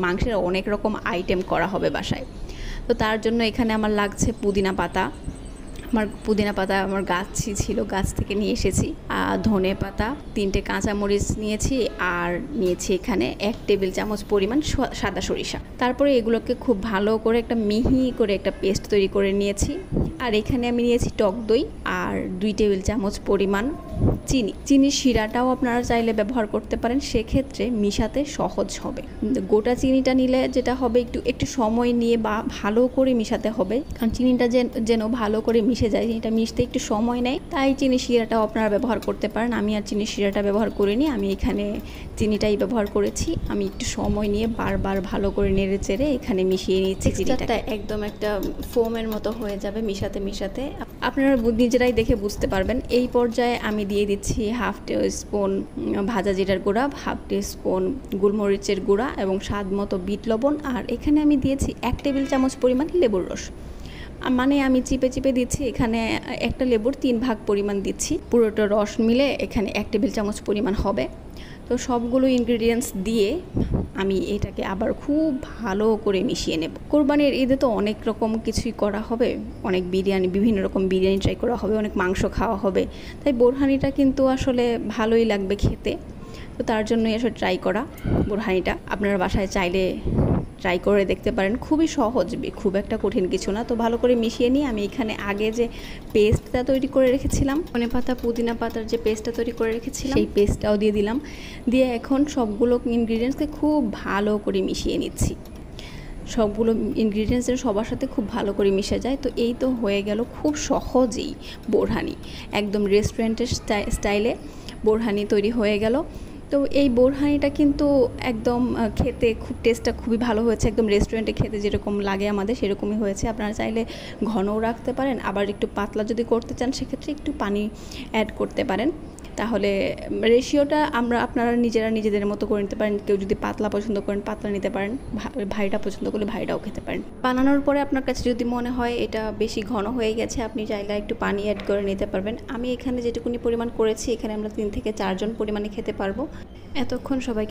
মাংসের অনেক রকম আইটেম করা হবে বাসায়। তো তার জন্য এখানে আমার লাগছে পুদিনা পাতা। পুদিনা পাতা আমার গাছই ছিল, গাছ থেকে নিয়ে এসেছি। ধনে পাতা, 3টে কাঁচামরিচ নিয়েছি, আর নিয়েছি এখানে 1 টেবিল চামচ পরিমাণ সাদা সরিষা। তারপরে এগুলোকে খুব ভালো করে একটা মিহি করে একটা পেস্ট তৈরি করে নিয়েছি। আর এখানে আমি নিয়েছি টক দই আর 2 টেবিল চামচ পরিমাণ চিনির শিরাটাও আপনারা চাইলে ব্যবহার করতে পারেন, সেক্ষেত্রে মিশাতে সহজ হবে। গোটা চিনিটা নিলে যেটা হবে, একটু সময় নিয়ে বা ভালো করে মিশাতে হবে, কারণ চিনিটা যেন ভালো করে মিশে যায়, চিনিটা মিশতে একটু সময় নেয়। তাই চিনির শিরাটাও আপনারা ব্যবহার করতে পারেন। আমি আর চিনির শিরাটা ব্যবহার করিনি, আমি এখানে চিনিটাই ব্যবহার করেছি। আমি একটু সময় নিয়ে বারবার ভালো করে নেড়ে চেড়ে এখানে মিশিয়ে নিচ্ছি। চিনিটা একদম একটা ফোমের মতো হয়ে যাবে মিশাতে। আপনারা নিজেরাই দেখে বুঝতে পারবেন। এই পর্যায়ে আমি দিয়ে দিচ্ছি 1/2 টিস্পুন ভাজা জিরার গুঁড়া, 1/2 টিস্পুন গোলমরিচের গুঁড়া এবং স্বাদ মতো বিট লবণ। আর এখানে আমি দিয়েছি 1 টেবিল চামচ পরিমাণ লেবুর রস। মানে আমি চিপে দিচ্ছি, এখানে একটা লেবুর 3 ভাগ পরিমাণ দিচ্ছি। পুরোটা রস মিলে এখানে 1 টেবিল চামচ পরিমাণ হবে। তো সবগুলো ইনগ্রিডিয়েন্টস দিয়ে আমি এটাকে আবার খুব ভালো করে মিশিয়ে নেব। কোরবানির ঈদে তো অনেক রকম কিছুই করা হবে, অনেক বিভিন্ন রকম বিরিয়ানি ট্রাই করা হবে, অনেক মাংস খাওয়া হবে। তাই বোরহানিটা কিন্তু আসলে ভালোই লাগবে খেতে। তো তার জন্যই আসলে ট্রাই করা বোরহানিটা। আপনারা বাসায় চাইলে ট্রাই করে দেখতে পারেন, খুবই সহজ, খুব একটা কঠিন কিছু না। তো ভালো করে মিশিয়ে নিয়ে আমি এখানে আগে যে পেস্টটা তৈরি করে রেখেছিলাম, ধনে পাতা পুদিনা পাতার যে পেস্টটা তৈরি করে রেখেছিলাম, সেই পেস্টটাও দিয়ে দিলাম। দিয়ে এখন সবগুলো ইনগ্রিডিয়েন্টসকে খুব ভালো করে মিশিয়ে নিচ্ছি। সবগুলো ইনগ্রিডিয়েন্টস সবার সাথে খুব ভালো করে মিশে যায়। তো এই তো হয়ে গেল খুব সহজেই বোরহানি, একদম রেস্টুরেন্টের স্টাইলে বোরহানি তৈরি হয়ে গেল। তো এই বোরহানিটা কিন্তু একদম খেতে টেস্টটা খুবই ভালো হয়েছে, একদম রেস্টুরেন্টে খেতে যেরকম লাগে আমাদের সেরকমই হয়েছে। আপনারা চাইলে ঘনও রাখতে পারেন, আবার একটু পাতলা যদি করতে চান সেক্ষেত্রে একটু পানি অ্যাড করতে পারেন। তাহলে রেশিওটা আপনারা নিজেদের মতো করে নিতে পারেন। কেউ যদি পাতলা পছন্দ করেন পাতলা নিতে পারেন, ভাইটা পছন্দ করলে ভাইটাও খেতে পারেন। বানানোর পরে আপনার কাছে যদি মনে হয় এটা বেশি ঘন হয়ে গেছে, আপনি চাইলে একটু পানি অ্যাড করে নিতে পারবেন। আমি এখানে যেটুকুনি পরিমাণ করেছি, এখানে আমরা 3 থেকে 4 জন পরিমাণে খেতে পারবো। এতক্ষণ সবাই